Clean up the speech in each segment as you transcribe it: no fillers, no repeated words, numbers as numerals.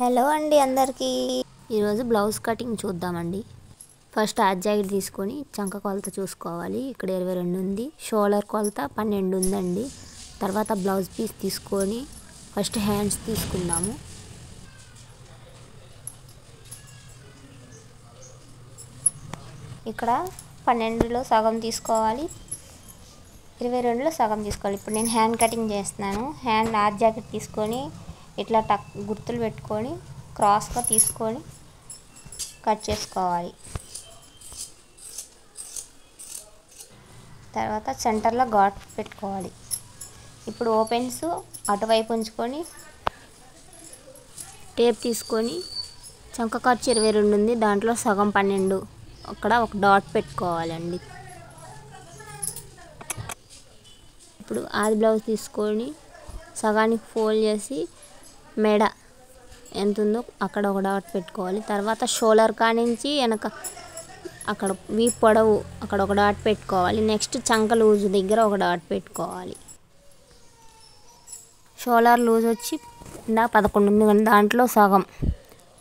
Hello అండి అందరికీ ఈరోజు బ్లౌజ్ కటింగ్ చూద్దామండి. ఫస్ట్ ఆది జాకెట్ తీసుకొని చంక కొలత చూసుకోవాలి. ఇక్కడ 22 ఉంది. షోల్డర్ కొలత 12 ఉందండి. తర్వాత బ్లౌజ్ పీస్ తీసుకొని ఫస్ట్ హ్యాండ్స్ తీసుకుందాము. ఇక్కడ 12లో సగం తీసుకోవాలి, 22లో సగం తీసుకోవాలి. ఇప్పుడు నేను హ్యాండ్ కటింగ్ చేస్తున్నాను. హ్యాండ్ ఆది జాకెట్ తీసుకొని ఇట్లా గుర్తులు పెట్టుకొని క్రాస్గా తీసుకొని కట్ చేసుకోవాలి. తర్వాత సెంటర్లో ఘాట్ పెట్టుకోవాలి. ఇప్పుడు ఓపెన్స్ అటువైపు ఉంచుకొని టేప్ తీసుకొని చంక ఖర్చు 22 ఉంది, దాంట్లో సగం 12 అక్కడ ఒక డాట్ పెట్టుకోవాలండి. ఇప్పుడు ఆది బ్లౌజ్ తీసుకొని సగానికి ఫోల్డ్ చేసి మెడ ఎంత ఉందో అక్కడ ఒక డాట్ పెట్టుకోవాలి. తర్వాత షోల్డర్ కానించి వెనక అక్కడ వీప్ పొడవు అక్కడ ఒక డాట్ పెట్టుకోవాలి. నెక్స్ట్ చంక లూజు దగ్గర ఒక డాట్ పెట్టుకోవాలి. షోల్డర్ లూజ్ వచ్చి 11 ఉంది కానీ దాంట్లో సగం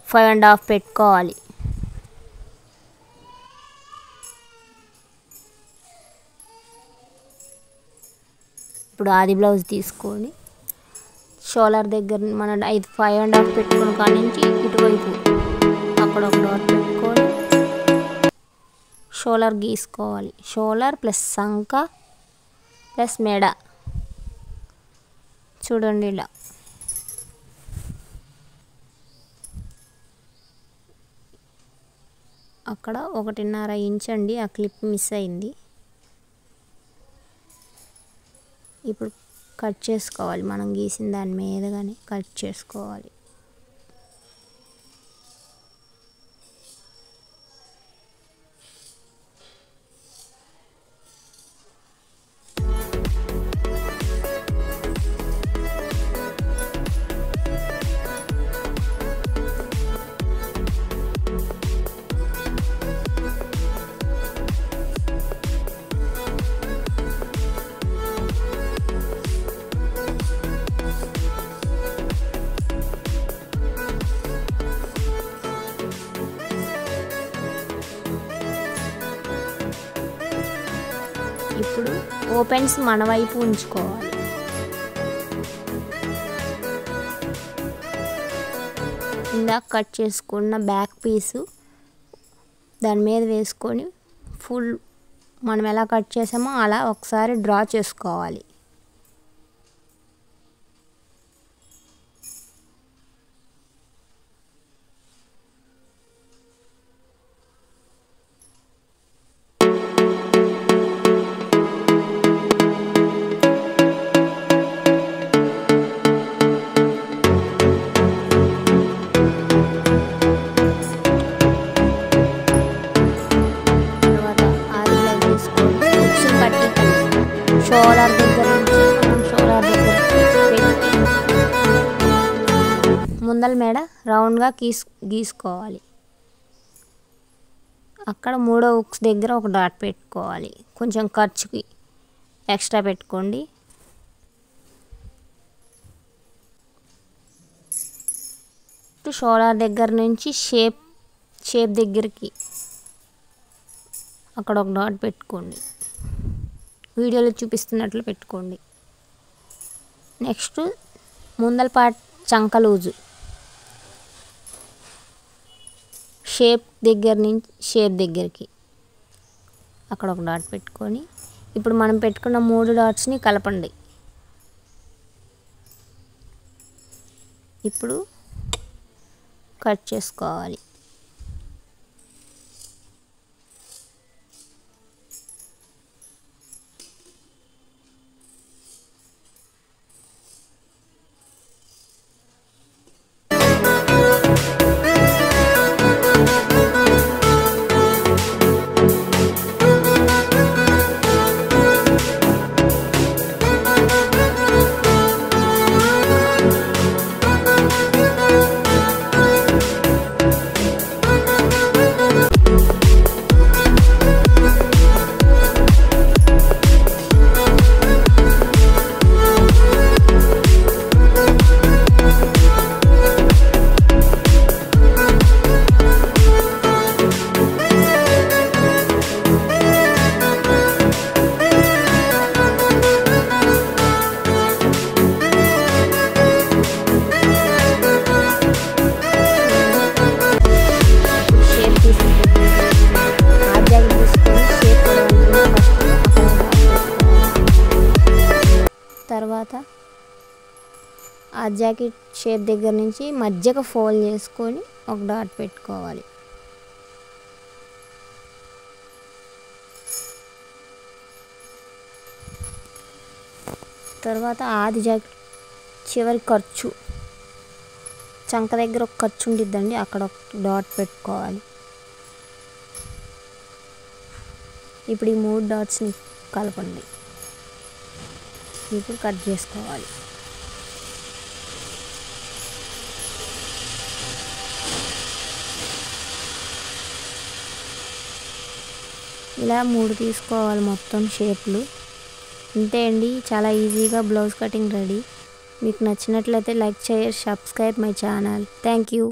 5.5 పెట్టుకోవాలి. ఇప్పుడు ఆది బ్లౌజ్ తీసుకొని షోల్డర్ దగ్గర మన 5.5 పెట్టుకుని కానించి ఇటువైపు అక్కడ ఒక డాట్ పెట్టుకొని షోల్డర్ గీసుకోవాలి. షోల్డర్ ప్లస్ సంక ప్లస్ మెడ చూడండి ఇలా. అక్కడ 1.5 ఇంచ్ అండి, ఆ క్లిప్ మిస్ అయింది. ఇప్పుడు కట్ చేసుకోవాలి. మనం గీసిన దాని మీదగానే కట్ చేసుకోవాలి. ఇప్పుడు ఓపెన్స్ మన వైపు ఉంచుకోవాలి. ఇందాక కట్ చేసుకున్న బ్యాక్ పీసు దాని మీద వేసుకొని ఫుల్ మనం ఎలా కట్ చేసామో అలా ఒకసారి డ్రా చేసుకోవాలి. షోల్డర్ దగ్గర నుంచి షోల్డర్ దగ్గర ముందల మెడ రౌండ్గా గీసుకోవాలి. అక్కడ 3వ హుక్స్ దగ్గర ఒక డాట్ పెట్టుకోవాలి. కొంచెం ఖర్చుకి ఎక్స్ట్రా పెట్టుకోండి. షోల్డర్ దగ్గర నుంచి షేప్ దగ్గరికి అక్కడ ఒక డాట్ పెట్టుకోండి. వీడియోలో చూపిస్తున్నట్లు పెట్టుకోండి. నెక్స్ట్ ముందల పార్ట్ చంక లూజు షేప్ దగ్గర నుంచి షేప్ దగ్గరికి అక్కడ ఒక డాట్ పెట్టుకొని ఇప్పుడు మనం పెట్టుకున్న 3 డాట్స్ని కలపండి. ఇప్పుడు కట్ చేసుకోవాలి. జాకెట్ షేప్ దగ్గర నుంచి మధ్యగా ఫోల్డ్ చేసుకొని ఒక డాట్ పెట్టుకోవాలి. తర్వాత ఆది జాకెట్ చివరి ఖర్చు చంక దగ్గర ఒక ఖర్చు ఉండిద్దండి, అక్కడ ఒక డాట్ పెట్టుకోవాలి. ఇప్పుడు ఈ 3 డాట్స్ని కలపండి. ఇప్పుడు కట్ చేసుకోవాలి. ఇలా 3 తీసుకోవాలి మొత్తం షేప్లు. అంతే అండి, చాలా ఈజీగా బ్లౌజ్ కటింగ్ రెడీ. మీకు నచ్చినట్లయితే like, share, subscribe my channel. Thank you.